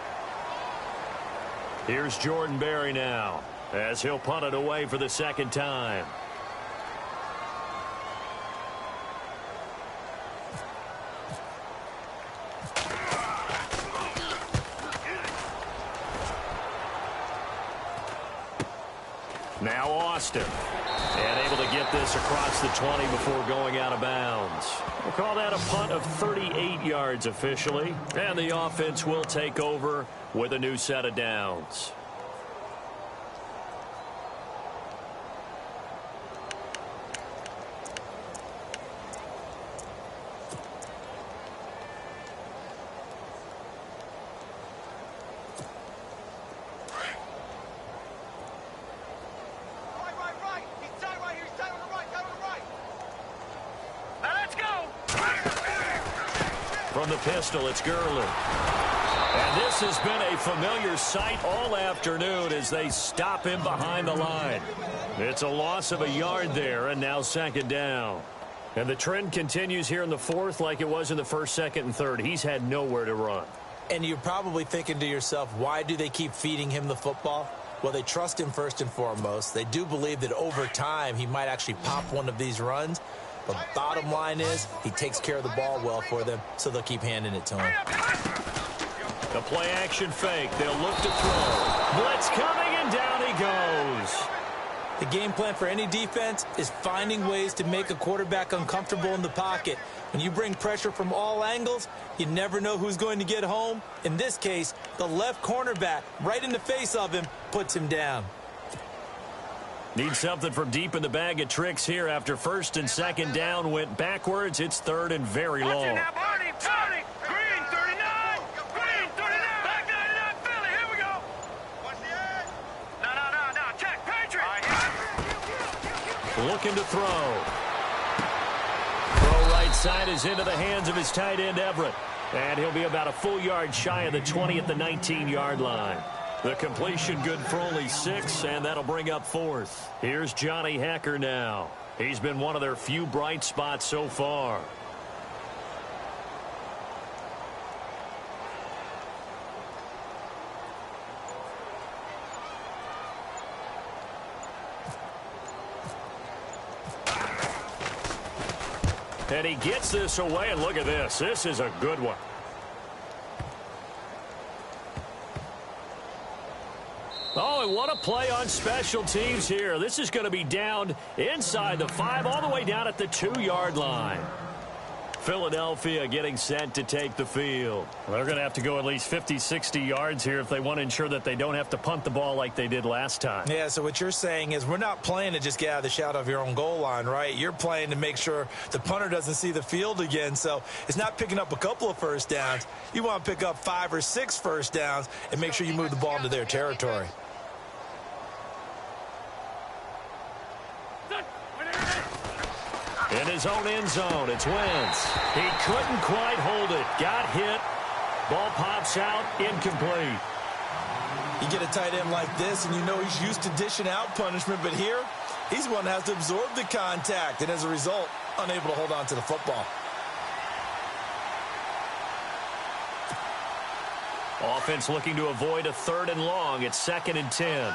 Here's Jordan Berry now as he'll punt it away for the 2nd time. Now Austin. And able to get this across the 20 before going out of bounds. We'll call that a punt of 38 yards officially. And the offense will take over with a new set of downs. From the pistol, it's Gurley. And this has been a familiar sight all afternoon as they stop him behind the line. It's a loss of a yard there, and now 2nd down. And the trend continues here in the 4th like it was in the 1st, 2nd, and 3rd. He's had nowhere to run. And you're probably thinking to yourself, why do they keep feeding him the football? Well, they trust him first and foremost. They do believe that over time he might actually pop one of these runs. But bottom line is he takes care of the ball well for them, so they'll keep handing it to him. The play action fake. They'll look to throw. Blitz coming, and down he goes. The game plan for any defense is finding ways to make a quarterback uncomfortable in the pocket. When you bring pressure from all angles, you never know who's going to get home. In this case, the left cornerback, right in the face of him, puts him down. Need something from deep in the bag of tricks here after 1st and 2nd down went backwards. It's 3rd and very long. Green 39. Green 39. Back 99. Philly. Here we go. What's the edge? No. Check. Patriot. Looking to throw. Throw right side is into the hands of his tight end, Everett. And he'll be about a full yard shy of the 20 at the 19-yard line. The completion good for only 6, and that'll bring up 4th. Here's Johnny Hekker now. He's been one of their few bright spots so far. And he gets this away, and look at this. This is a good one. Oh, and what a play on special teams here. This is going to be down inside the 5, all the way down at the 2-yard line. Philadelphia getting set to take the field. Well, they're going to have to go at least 50, 60 yards here if they want to ensure that they don't have to punt the ball like they did last time. Yeah, so what you're saying is we're not playing to just get out of the shadow of your own goal line, right? You're playing to make sure the punter doesn't see the field again. So it's not picking up a couple of first downs. You want to pick up 5 or 6 first downs and make sure you move the ball into their territory. In his own end zone, it's Wentz. He couldn't quite hold it. Got hit. Ball pops out, incomplete. You get a tight end like this, and you know he's used to dishing out punishment, but here, he's one that has to absorb the contact, and as a result, unable to hold on to the football. Offense looking to avoid a 3rd and long. It's 2nd and 10.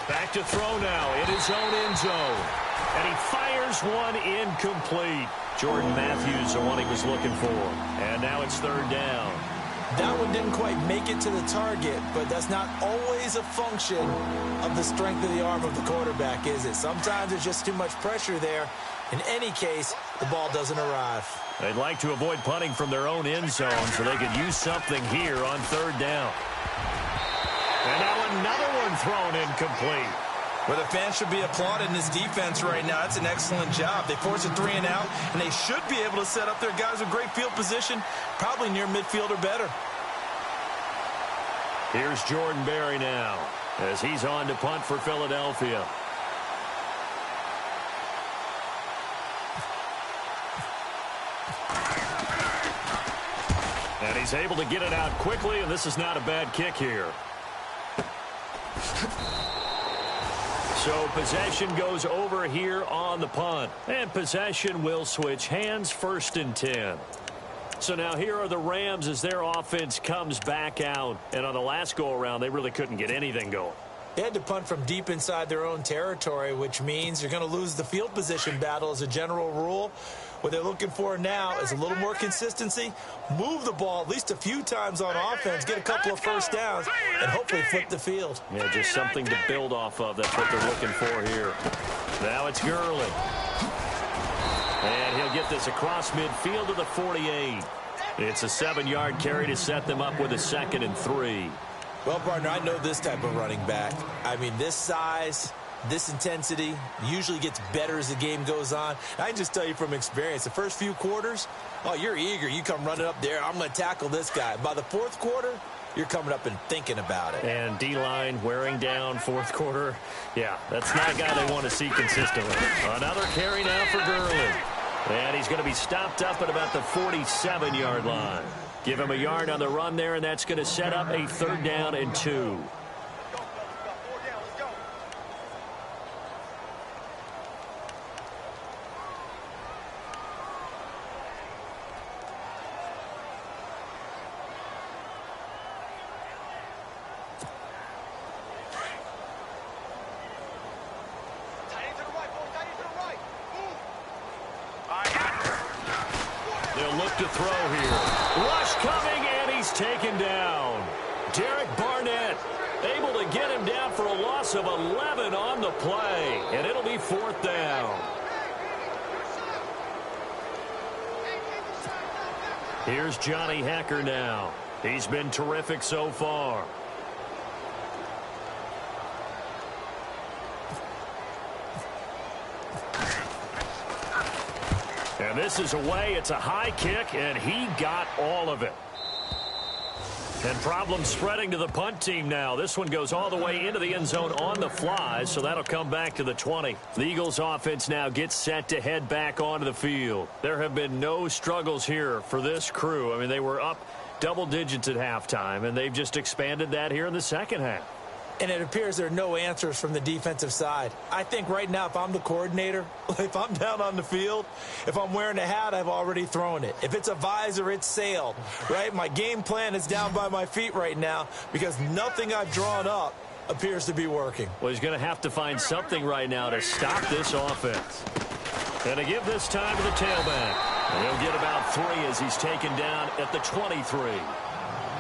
Back to throw now in his own end zone. And he fires one incomplete. Jordan Matthews, the one he was looking for. And now it's 3rd down. That one didn't quite make it to the target, but that's not always a function of the strength of the arm of the quarterback, is it? Sometimes there's just too much pressure there. In any case, the ball doesn't arrive. They'd like to avoid punting from their own end zone so they could use something here on third down. And now another one thrown incomplete. Well, the fans should be applauding this defense right now. That's an excellent job. They force a 3-and-out, and they should be able to set up their guys with great field position, probably near midfield or better. Here's Jordan Berry now as he's on to punt for Philadelphia. And he's able to get it out quickly, and this is not a bad kick here. So possession goes over here on the punt. And possession will switch hands, 1st and 10. So now here are the Rams as their offense comes back out. And on the last go-around, they really couldn't get anything going. They had to punt from deep inside their own territory, which means you're going to lose the field position battle as a general rule. What they're looking for now is a little more consistency, move the ball at least a few times on offense, get a couple of first downs, and hopefully flip the field. Yeah, just something to build off of. That's what they're looking for here. Now it's Gurley. And he'll get this across midfield to the 48. It's a 7-yard carry to set them up with a 2nd and 3. Well, partner, I know this type of running back. I mean, this size, this intensity usually gets better as the game goes on. I can just tell you from experience, the first few quarters, oh, you're eager. You come running up there, I'm going to tackle this guy. By the 4th quarter, you're coming up and thinking about it. And D-line wearing down 4th quarter. Yeah, that's not a guy they want to see consistently. Another carry now for Gurley. And he's going to be stopped up at about the 47-yard line. Give him a yard on the run there, and that's going to set up a 3rd down and 2. They'll look to throw here. Rush coming, and he's taken down. Derek Barnett able to get him down for a loss of 11 on the play, and it'll be 4th down. Here's Johnny Hecker now. He's been terrific so far. And this is away. It's a high kick, and he got all of it. And problems spreading to the punt team now. This one goes all the way into the end zone on the fly, so that'll come back to the 20. The Eagles offense now gets set to head back onto the field. There have been no struggles here for this crew. I mean, they were up double digits at halftime, and they've just expanded that here in the second half. And it appears there are no answers from the defensive side. I think right now, if I'm the coordinator, if I'm down on the field, if I'm wearing a hat, I've already thrown it. If it's a visor, it's sailed, right? My game plan is down by my feet right now because nothing I've drawn up appears to be working. Well, he's going to have to find something right now to stop this offense. And to give this time to the tailback. And he'll get about 3 as he's taken down at the 23.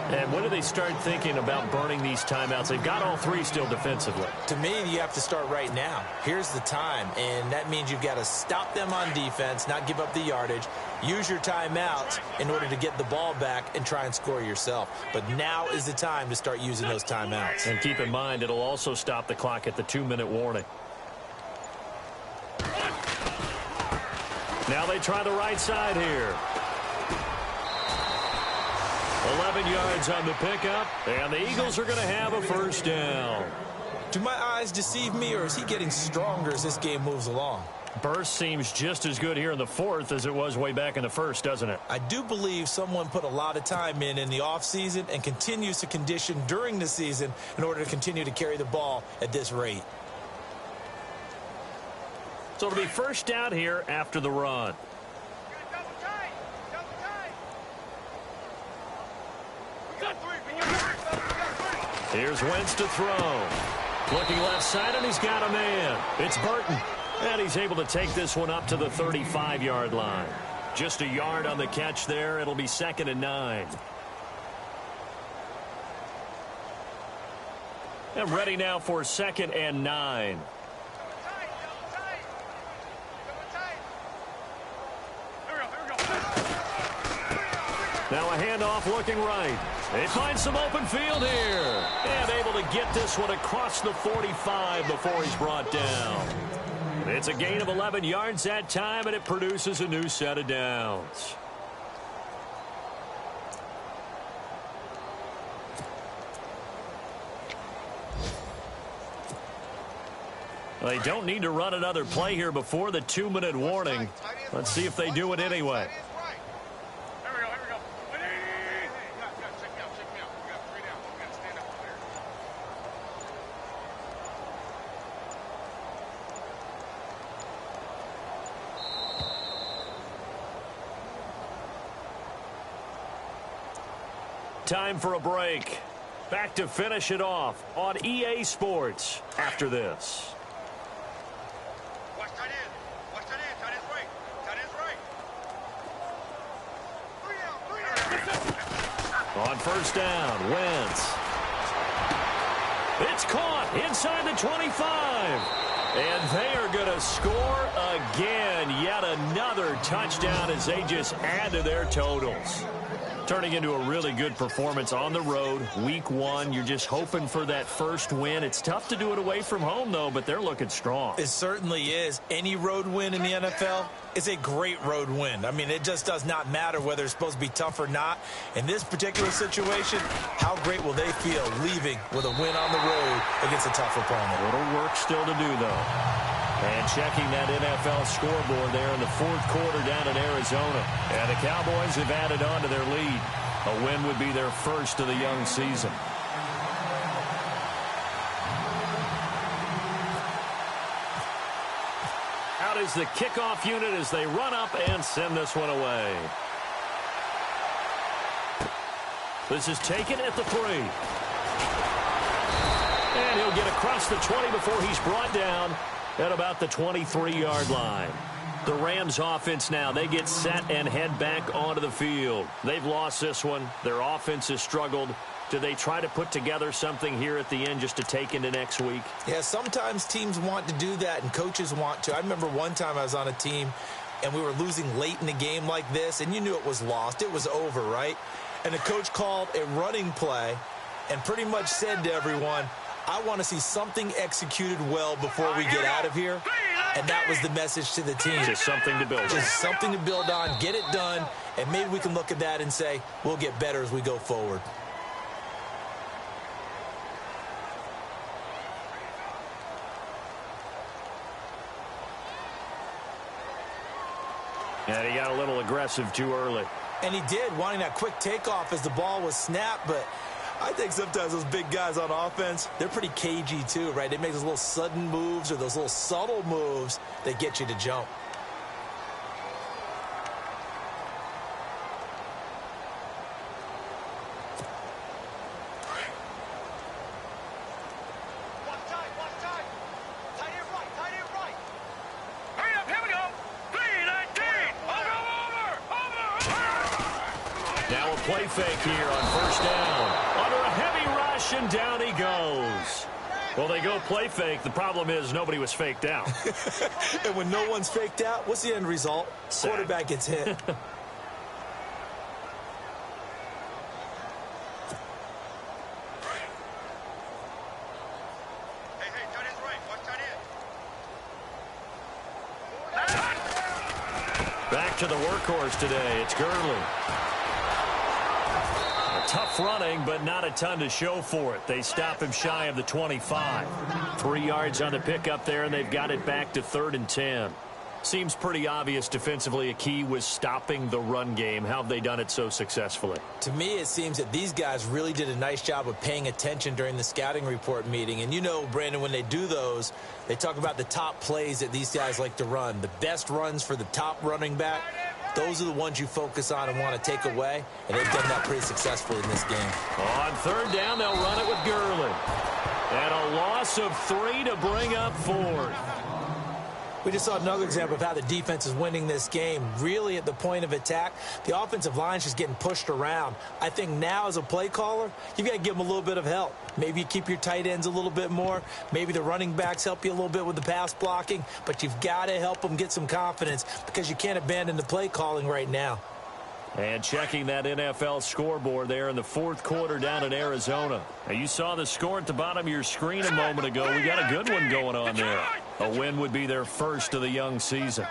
And when do they start thinking about burning these timeouts? They've got all 3 still defensively. To me, you have to start right now. Here's the time, and that means you've got to stop them on defense, not give up the yardage, use your timeouts in order to get the ball back and try and score yourself. But now is the time to start using those timeouts. And keep in mind, it'll also stop the clock at the 2-minute warning. Now they try the right side here. 11 yards on the pickup, and the Eagles are going to have a 1st down. Do my eyes deceive me, or is he getting stronger as this game moves along? Burst seems just as good here in the 4th as it was way back in the 1st, doesn't it? I do believe someone put a lot of time in the offseason and continues to condition during the season in order to continue to carry the ball at this rate. So it'll be 1st down here after the run. Here's Wentz to throw. Looking left side, and he's got a man. It's Burton. And he's able to take this one up to the 35-yard line. Just a yard on the catch there. It'll be 2nd and 9. And ready now for 2nd and 9. Now a handoff looking right. They find some open field here. And able to get this one across the 45 before he's brought down. It's a gain of 11 yards that time, and it produces a new set of downs. They don't need to run another play here before the 2-minute warning. Let's see if they do it anyway. Time for a break. Back to finish it off on EA Sports after this. Watch tight end. Watch tight end. Tight end's right. Tight end's right. 3 down. 3 down. On first down, Wentz. It's caught inside the 25. And they are going to score again. Yet another touchdown as they just add to their totals. Turning into a really good performance on the road. Week 1, you're just hoping for that first win. It's tough to do it away from home, though, but they're looking strong. It certainly is. Any road win in the NFL is a great road win. I mean, it just does not matter whether it's supposed to be tough or not. In this particular situation, how great will they feel leaving with a win on the road against a tough opponent? A little work still to do, though. And checking that NFL scoreboard there in the 4th quarter down in Arizona. And the Cowboys have added on to their lead. A win would be their first of the young season. Out is the kickoff unit as they run up and send this one away. This is taken at the 3. And he'll get across the 20 before he's brought down at about the 23-yard line. The Rams offense now, they get set and head back onto the field. They've lost this one. Their offense has struggled. Do they try to put together something here at the end just to take into next week? Yeah, sometimes teams want to do that and coaches want to. I remember one time I was on a team and we were losing late in the game like this, and you knew it was lost. It was over, right? And the coach called a running play and pretty much said to everyone, I want to see something executed well before we get out of here. And that was the message to the team. Just something to build on. Just something to build on, get it done, and maybe we can look at that and say, we'll get better as we go forward. And he got a little aggressive too early. And he did, wanting that quick takeoff as the ball was snapped, but I think sometimes those big guys on offense, they're pretty cagey too, right? They make those little sudden moves or those little subtle moves that get you to jump. Watch tight. Watch tight. Tight end right. Tight end right. Hurry up. Here we go. 3-19. Over. Now a play fake here on first down. Under a heavy rush, and down he goes. Well, they go play fake. The problem is nobody was faked out. And when no one's faked out, what's the end result? Sack. Quarterback gets hit. Hey, tight end's right. Watch tight end. Back to the workhorse today. It's Gurley. Tough running, but not a ton to show for it. They stop him shy of the 25. 3 yards on the pickup there, and they've got it back to 3rd and 10. Seems pretty obvious defensively a key was stopping the run game. How have they done it so successfully? To me, it seems that these guys really did a nice job of paying attention during the scouting report meeting. And you know, Brandon, when they do those, they talk about the top plays that these guys like to run. The best runs for the top running back. Those are the ones you focus on and want to take away, and they've done that pretty successfully in this game. On 3rd down, they'll run it with Gurley. And a loss of 3 to bring up 4th. We just saw another example of how the defense is winning this game. Really at the point of attack, the offensive line is just getting pushed around. I think now as a play caller, you've got to give them a little bit of help. Maybe you keep your tight ends a little bit more. Maybe the running backs help you a little bit with the pass blocking. But you've got to help them get some confidence because you can't abandon the play calling right now. And checking that NFL scoreboard there in the fourth quarter down in Arizona. Now you saw the score at the bottom of your screen a moment ago. We got a good one going on there. A win would be their first of the young season.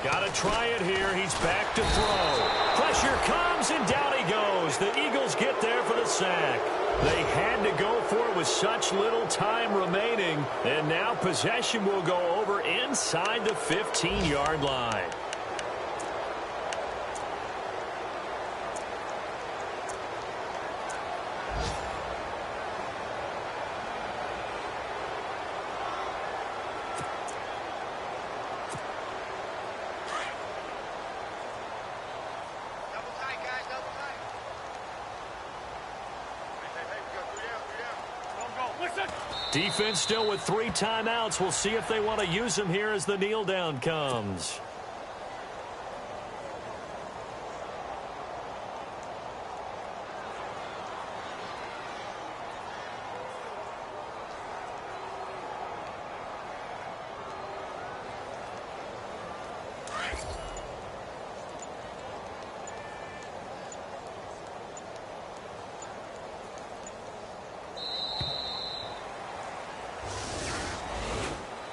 Got to try it here. He's back to throw. Pressure comes, and down he goes. The Eagles get there for the sack. They had to go for it with such little time remaining. And now possession will go over inside the 15-yard line. Defense still with 3 timeouts. We'll see if they want to use them here as the kneel down comes.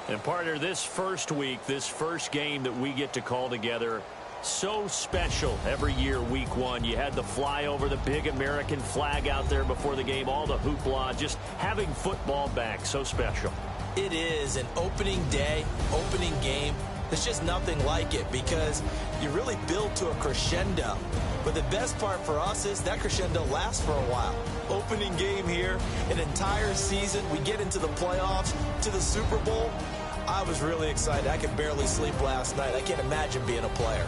And partner, this first week, this first game that we get to call together, so special every year, week 1. You had the flyover, the big American flag out there before the game, all the hoopla, just having football back, so special. It is an opening day, opening game. There's just nothing like it because you really build to a crescendo. But the best part for us is that crescendo lasts for a while. Opening game here, an entire season. We get into the playoffs, to the Super Bowl. I was really excited. I could barely sleep last night. I can't imagine being a player.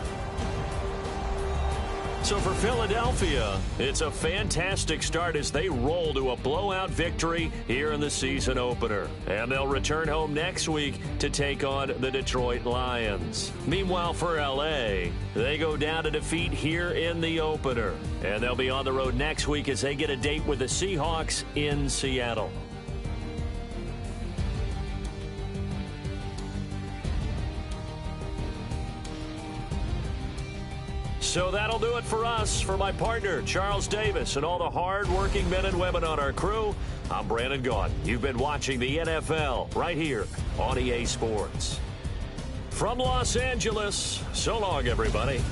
So for Philadelphia, it's a fantastic start as they roll to a blowout victory here in the season opener. And they'll return home next week to take on the Detroit Lions. Meanwhile, for L.A., they go down to defeat here in the opener. And they'll be on the road next week as they get a date with the Seahawks in Seattle. So that'll do it for us. For my partner, Charles Davis, and all the hard-working men and women on our crew, I'm Brandon Gaudin. You've been watching the NFL right here on EA Sports. From Los Angeles, so long, everybody.